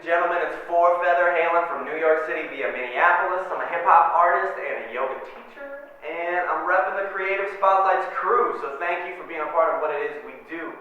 Gentlemen, it's Forefeather hailing from New York City via Minneapolis. I'm a hip-hop artist and a yoga teacher, and I'm repping the Creative Spotlight's crew, so thank you for being a part of what it is we do.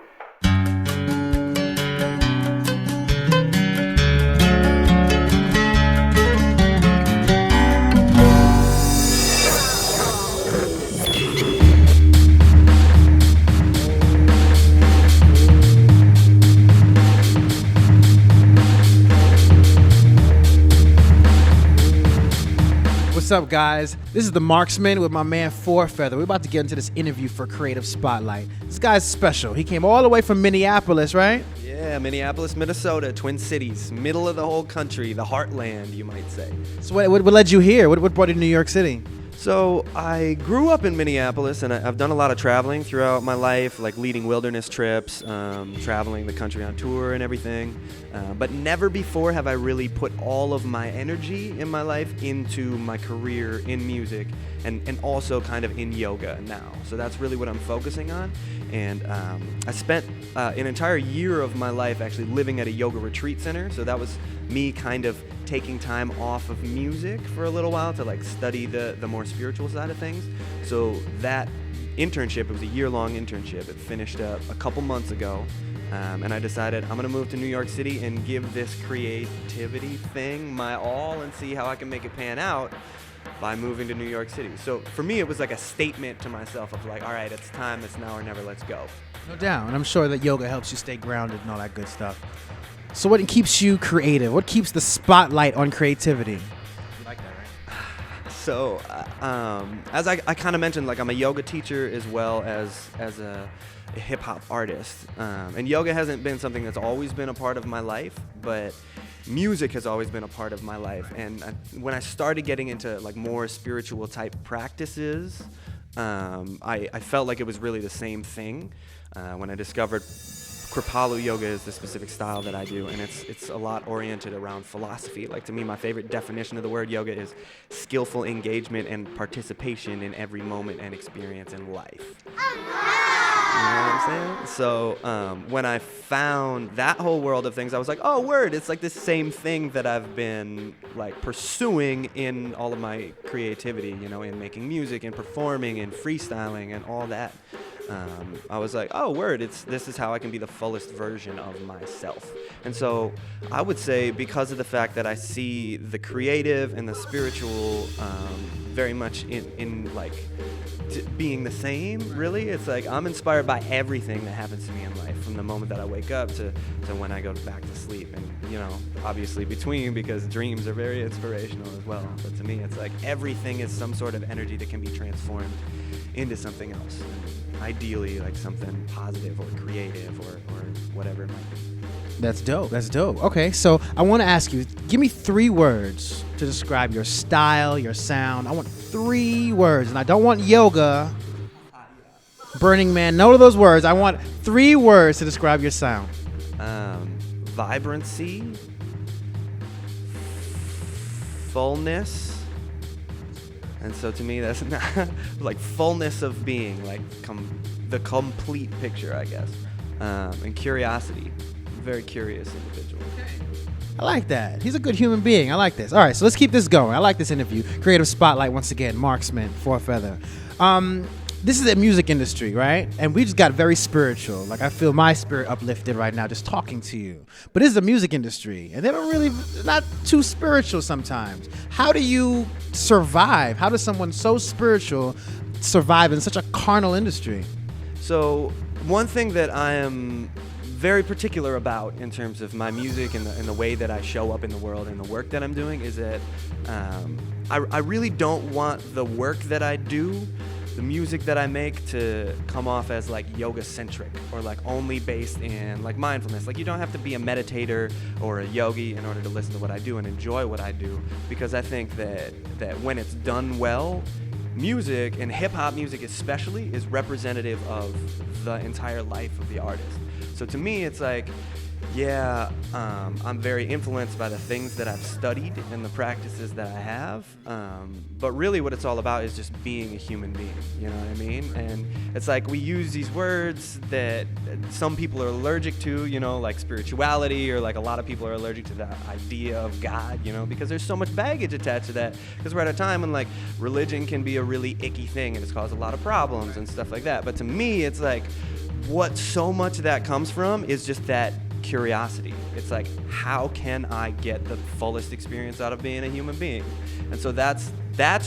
What's up, guys? This is the Marksman with my man Forefeather. We're about to get into this interview for Creative Spotlight. This guy's special. He came all the way from Minneapolis, right? Yeah, Minneapolis, Minnesota, Twin Cities, middle of the whole country, the heartland, you might say. So what led you here? What brought you to New York City? So I grew up in Minneapolis, and I've done a lot of traveling throughout my life, like leading wilderness trips, traveling the country on tour and everything. But never before have I really put all of my energy in my life into my career in music and also kind of in yoga now. So that's really what I'm focusing on. And I spent an entire year of my life actually living at a yoga retreat center. So that was me kind of taking time off of music for a little while to like study the more spiritual side of things. So that internship, it was a year-long internship. It finished up a couple months ago. And I decided I'm going to move to New York City and give this creativity thing my all and see how I can make it pan out by moving to New York City. So for me, it was like a statement to myself of like, all right, it's time, it's now or never, let's go. No doubt. And I'm sure that yoga helps you stay grounded and all that good stuff. So what keeps you creative? What keeps the spotlight on creativity? You like that, right? So as I kind of mentioned, like I'm a yoga teacher as well as a hip-hop artist. And yoga hasn't been something that's always been a part of my life, but music has always been a part of my life. And when I started getting into like more spiritual type practices, I felt like it was really the same thing. When I discovered Kripalu yoga is the specific style that I do, and it's a lot oriented around philosophy. Like to me, my favorite definition of the word yoga is skillful engagement and participation in every moment and experience in life. You know what I'm saying? So when I found that whole world of things, I was like, oh, word, it's like the same thing that I've been like pursuing in all of my creativity, you know, in making music and performing and freestyling and all that. I was like, oh, word, this is how I can be the fullest version of myself. And so I would say because of the fact that I see the creative and the spiritual very much in like being the same, really, it's like I'm inspired by everything that happens to me in life, from the moment that I wake up to when I go back to sleep. And, you know, obviously between, because dreams are very inspirational as well. But to me, it's like everything is some sort of energy that can be transformed into something else. Ideally, like something positive or creative or whatever it might be. That's dope. That's dope. Okay, so I want to ask you, give me 3 words to describe your style, your sound. I want 3 words, and I don't want yoga, Burning Man, none of those words. I want 3 words to describe your sound. Vibrancy, fullness. And so to me, that's not like fullness of being, like the complete picture, I guess. And curiosity. Very curious individual. I like that. He's a good human being. I like this. All right, so let's keep this going. I like this interview. Creative Spotlight, once again, Marksman, Forefeather. This is the music industry, right? And we just got very spiritual. Like, I feel my spirit uplifted right now just talking to you. But this is the music industry, and they're not too spiritual sometimes. How do you survive? How does someone so spiritual survive in such a carnal industry? So one thing that I am very particular about in terms of my music and the way that I show up in the world and the work that I'm doing is that I really don't want the work that I do, the music that I make, to come off as like yoga centric or like only based in like mindfulness. Like, you don't have to be a meditator or a yogi in order to listen to what I do and enjoy what I do, because I think that when it's done well, music, and hip hop music especially, is representative of the entire life of the artist. So to me, it's like Yeah, I'm very influenced by the things that I've studied and the practices that I have. But really, what it's all about is just being a human being. You know what I mean? And it's like we use these words that some people are allergic to, you know, like spirituality, or like a lot of people are allergic to the idea of God, you know, because there's so much baggage attached to that. Because we're at a time when like religion can be a really icky thing and it's caused a lot of problems and stuff like that. But to me, it's like what so much of that comes from is just that curiosity. It's like, how can I get the fullest experience out of being a human being? And so that's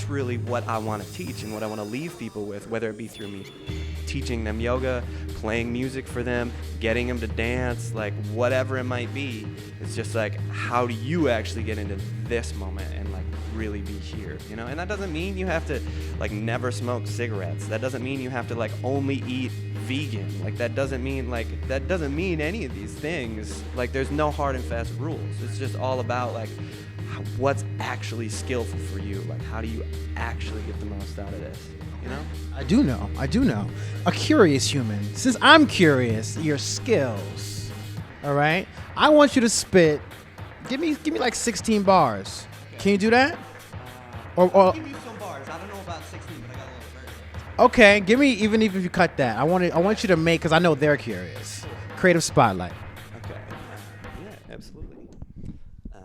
really what I want to teach and what I want to leave people with, whether it be through me teaching them yoga, playing music for them, getting them to dance, like whatever it might be. It's just like, how do you actually get into this moment and like really be here, you know? And that doesn't mean you have to like never smoke cigarettes. That doesn't mean you have to like only eat vegan. Like that doesn't mean any of these things. Like there's no hard and fast rules. It's just all about like what's actually skillful for you. Like how do you actually get the most out of this, you know? I do know. A curious human. Since I'm curious, your skills. All right? I want you to spit. Give me like 16 bars. Can you do that? Or Give me some bars. I don't know about 16, but I got a little verse. okay, give me even if you cut that. I want you to make, because I know they're curious. Creative spotlight. Okay. Yeah, absolutely. I'm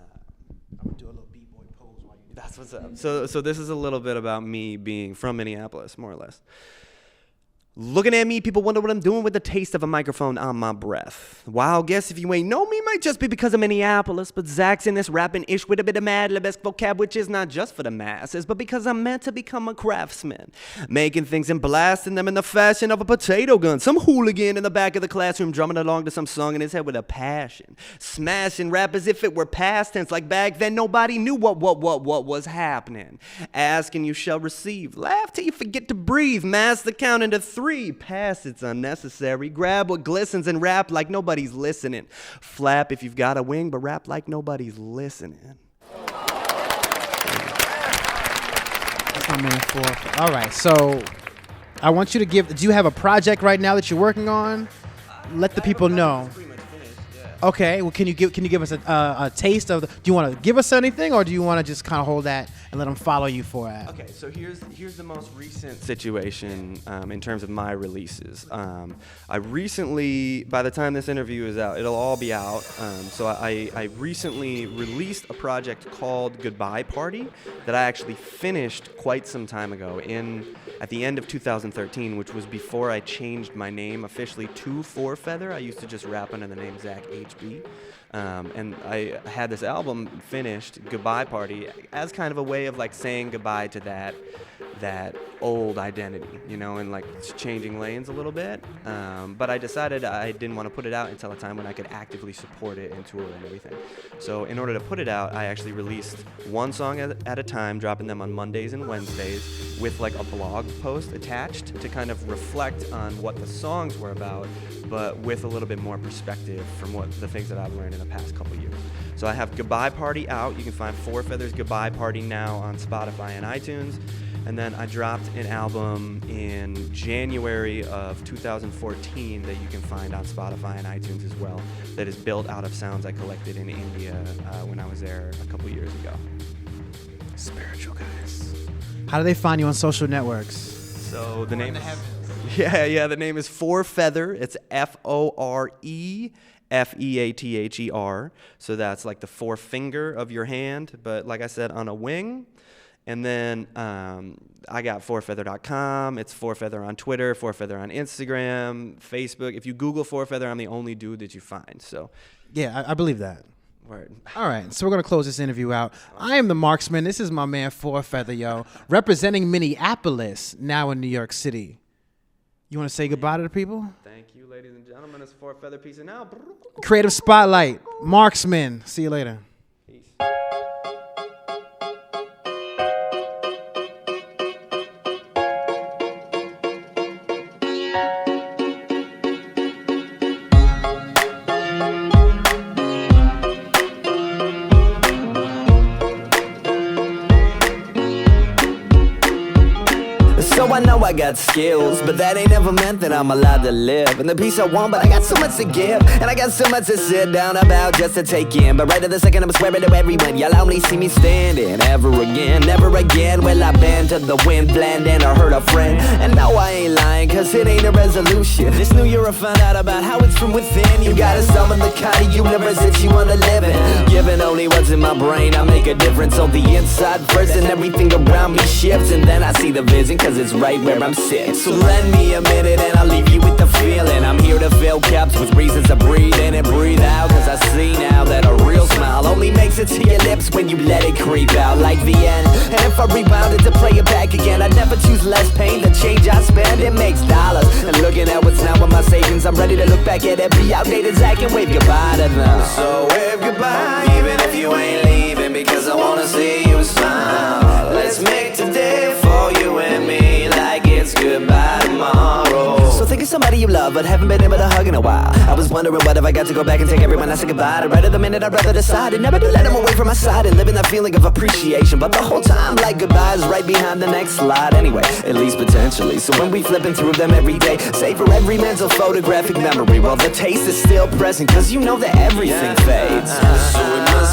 gonna do a little b-boy pose while you do that. That's what's up. So this is a little bit about me being from Minneapolis, more or less. Looking at me, people wonder what I'm doing with the taste of a microphone on my breath. Wild guess if you ain't know me might just be because of Minneapolis, but Zach's in this rapping-ish with a bit of Mad Libesque vocab, which is not just for the masses, but because I'm meant to become a craftsman, making things and blasting them in the fashion of a potato gun. Some hooligan in the back of the classroom drumming along to some song in his head with a passion, smashing rap as if it were past tense, like back then nobody knew what was happening. Ask and you shall receive. Laugh till you forget to breathe. Mass the count into 3. Pass, it's unnecessary. Grab what glistens and rap like nobody's listening. Flap if you've got a wing, but rap like nobody's listening. That's my man for. All right, so I want you to give. Do you have a project right now that you're working on? Let the people know. Okay, well, can you give us a taste of the? Do you want to give us anything, or do you want to just kind of hold that and let them follow you for it? Okay, so here's the most recent situation in terms of my releases. I recently, by the time this interview is out, it'll all be out. So I recently released a project called Goodbye Party that I actually finished quite some time ago at the end of 2013, which was before I changed my name officially to Forefeather. I used to just rap under the name Zach HB. And I had this album finished, Goodbye Party, as kind of a way of like saying goodbye to that old identity, you know, and like changing lanes a little bit. But I decided I didn't want to put it out until a time when I could actively support it and tour and everything. So in order to put it out, I actually released one song at a time, dropping them on Mondays and Wednesdays with like a blog post attached to kind of reflect on what the songs were about, but with a little bit more perspective from what the things that I've learned in the past couple years. So I have Goodbye Party out. You can find Forefeather's Goodbye Party now on Spotify and iTunes. And then I dropped an album in January of 2014 that you can find on Spotify and iTunes as well, that is built out of sounds I collected in India when I was there a couple years ago. Spiritual guys. How do they find you on social networks? So the name the name is Forefeather. It's Forefeather. So that's like the forefinger of your hand, but like I said, on a wing. And then I got forefeather.com. It's Forefeather on Twitter, Forefeather on Instagram, Facebook. If you Google Forefeather, I'm the only dude that you find. So, yeah, I believe that. Word. All right, so we're going to close this interview out. I am the Marksman. This is my man Forefeather, yo, representing Minneapolis, now in New York City. You want to say goodbye to the people? Thank you, ladies and gentlemen. It's Forefeather. Peace and out. Creative Spotlight, Marksman. See you later. Peace. So I I know I got skills, but that ain't never meant that I'm allowed to live. And the peace I want, but I got so much to give, and I got so much to sit down about just to take in. But right at the second I'm swearing to everyone, you'll only see me standing ever again. Never again will I bend to the wind, blend in or hurt a friend. And no, I ain't lying, cause it ain't a resolution. This new year I found out about how it's from within. You gotta summon the kind of universe that you wanna live in. Given only what's in my brain, I make a difference on the inside first, and everything around me shifts. And then I see the vision, cause it's right where I'm sitting. So lend me a minute and I'll leave you with the feeling. I'm here to fill cups with reasons to breathe in and breathe out, cause I see now that a real smile only makes it to your lips when you let it creep out like the end. And if I rebounded to play it back again, I'd never choose less pain. The change I spend, it makes dollars. And looking at what's now with my savings, I'm ready to look back at every outdated Zach and wave goodbye to them. So wave goodbye, even if you ain't leaving, because I wanna see you smile. Let's make today for you and me like it's goodbye tomorrow. So think of somebody you love but haven't been able to hug in a while. I was wondering what if I got to go back and take everyone I said goodbye to. Right at the minute I'd rather decide and never to let them away from my side, and living that feeling of appreciation. But the whole time like goodbye is right behind the next slide anyway, at least potentially. So when we flipping through them every day, savor every mental photographic memory while the taste is still present, cause you know that everything fades. So it must